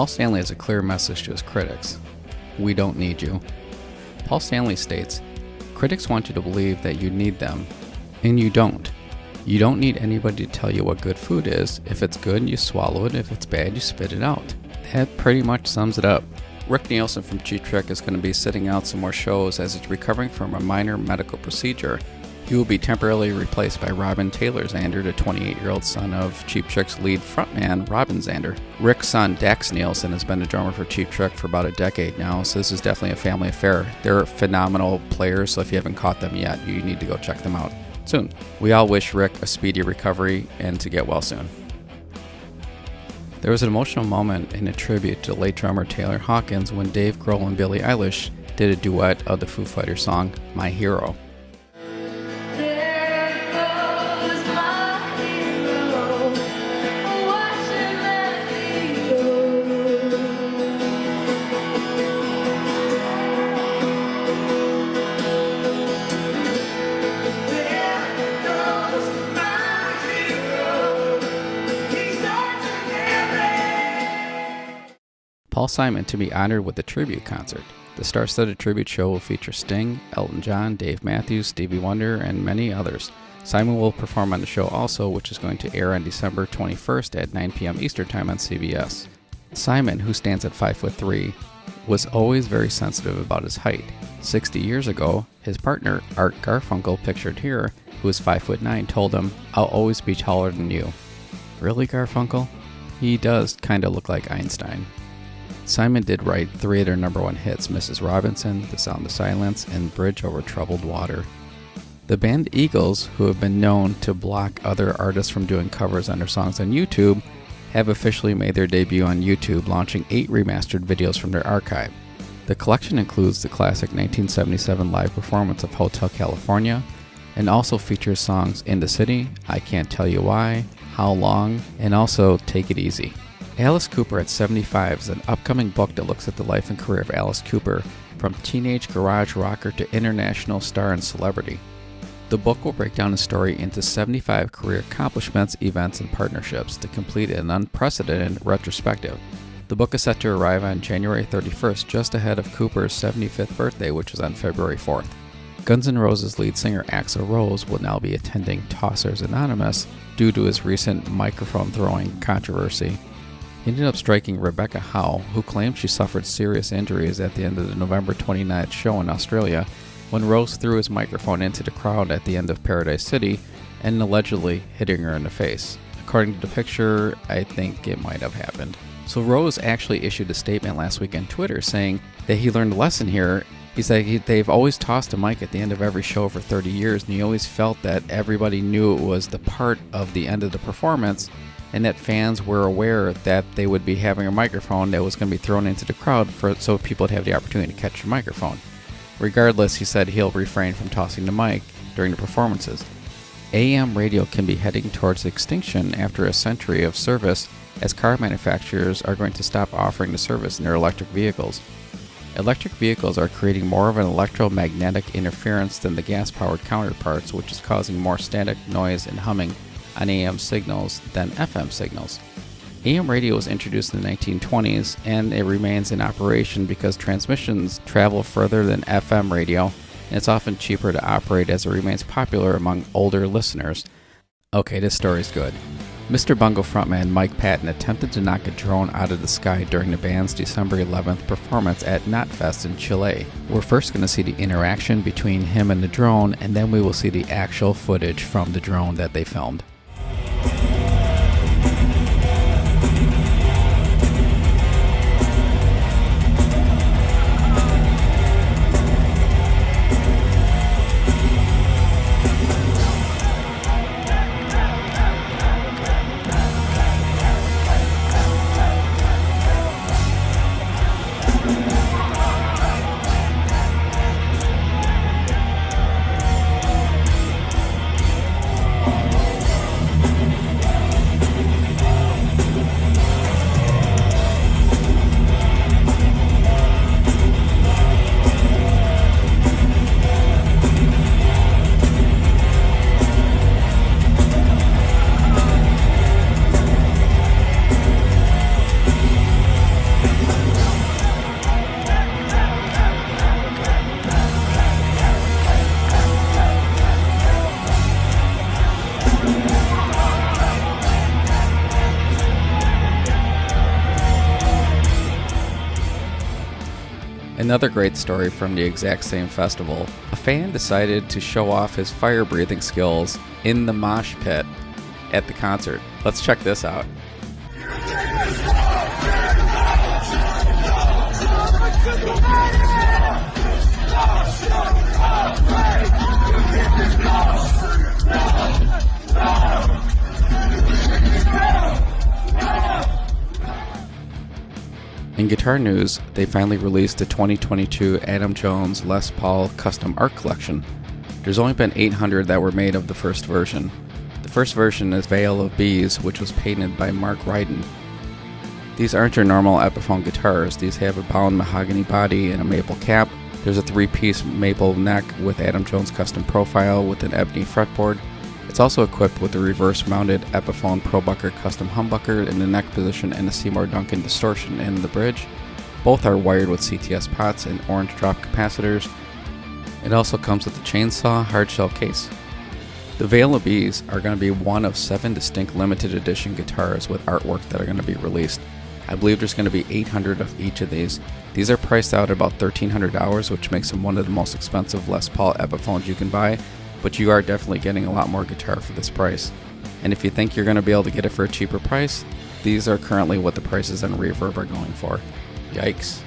Paul Stanley has a clear message to his critics. We don't need you. Paul Stanley states, critics want you to believe that you need them, and you don't. You don't need anybody to tell you what good food is. If it's good, you swallow it. If it's bad, you spit it out. That pretty much sums it up. Rick Nielsen from Cheap Trick is going to be sitting out some more shows as he's recovering from a minor medical procedure. He will be temporarily replaced by Robin Taylor Zander, the 28-year-old son of Cheap Trick's lead frontman, Robin Zander. Rick's son, Dax Nielsen, has been a drummer for Cheap Trick for about a decade now, so this is definitely a family affair. They're phenomenal players, so if you haven't caught them yet, you need to go check them out soon. We all wish Rick a speedy recovery and to get well soon. There was an emotional moment in a tribute to late drummer Taylor Hawkins when Dave Grohl and Billie Eilish did a duet of the Foo Fighters song, My Hero. Paul Simon to be honored with a tribute concert. The star-studded tribute show will feature Sting, Elton John, Dave Matthews, Stevie Wonder, and many others. Simon will perform on the show also, which is going to air on December 21st at 9 p.m. Eastern Time on CBS. Simon, who stands at 5'3", was always very sensitive about his height. 60 years ago, his partner, Art Garfunkel, pictured here, who is 5'9", told him, "I'll always be taller than you." Really, Garfunkel? He does kind of look like Einstein. Simon did write 3 of their number 1 hits, Mrs. Robinson, The Sound of Silence, and Bridge Over Troubled Water. The band Eagles, who have been known to block other artists from doing covers on their songs on YouTube, have officially made their debut on YouTube, launching 8 remastered videos from their archive. The collection includes the classic 1977 live performance of Hotel California, and also features songs In the City, I Can't Tell You Why, How Long, and also Take It Easy. Alice Cooper at 75 is an upcoming book that looks at the life and career of Alice Cooper, from teenage garage rocker to international star and celebrity. The book will break down his story into 75 career accomplishments, events, and partnerships to complete an unprecedented retrospective. The book is set to arrive on January 31st, just ahead of Cooper's 75th birthday, which is on February 4th. Guns N' Roses lead singer Axl Rose will now be attending Tossers Anonymous due to his recent microphone throwing controversy. He ended up striking Rebecca Howe, who claimed she suffered serious injuries at the end of the November 29th show in Australia when Rose threw his microphone into the crowd at the end of Paradise City and allegedly hitting her in the face. According to the picture, I think it might have happened. So Rose actually issued a statement last week on Twitter saying that he learned a lesson here. He said they've always tossed a mic at the end of every show for 30 years, and he always felt that everybody knew it was the part of the end of the performance, and that fans were aware that they would be having a microphone that was going to be thrown into the crowd so people would have the opportunity to catch the microphone. Regardless, he said he'll refrain from tossing the mic during the performances. AM radio can be heading towards extinction after a century of service, as car manufacturers are going to stop offering the service in their electric vehicles. Electric vehicles are creating more of an electromagnetic interference than the gas-powered counterparts, which is causing more static noise and humming on AM signals than FM signals. AM radio was introduced in the 1920s, and it remains in operation because transmissions travel further than FM radio, and it's often cheaper to operate as it remains popular among older listeners. Okay, this story's good. Mr. Bungle frontman Mike Patton attempted to knock a drone out of the sky during the band's December 11th performance at Knotfest in Chile. We're first going to see the interaction between him and the drone, and then we will see the actual footage from the drone that they filmed. Another great story from the exact same festival. A fan decided to show off his fire breathing skills in the mosh pit at the concert. Let's check this out. In guitar news, they finally released the 2022 Adam Jones Les Paul Custom Art Collection. There's only been 800 that were made of the first version. The first version is Veil of Bees, which was painted by Mark Ryden. These aren't your normal Epiphone guitars. These have a bound mahogany body and a maple cap. There's a 3-piece maple neck with Adam Jones custom profile with an ebony fretboard. It's also equipped with a reverse-mounted Epiphone ProBucker custom humbucker in the neck position and a Seymour Duncan distortion in the bridge. Both are wired with CTS pots and orange drop capacitors. It also comes with a chainsaw hardshell case. The Veil of Bees are going to be one of 7 distinct limited edition guitars with artwork that are going to be released. I believe there's going to be 800 of each of these. These are priced out at about $1,300, which makes them one of the most expensive Les Paul Epiphones you can buy. But you are definitely getting a lot more guitar for this price. And if you think you're going to be able to get it for a cheaper price, these are currently what the prices on Reverb are going for. Yikes.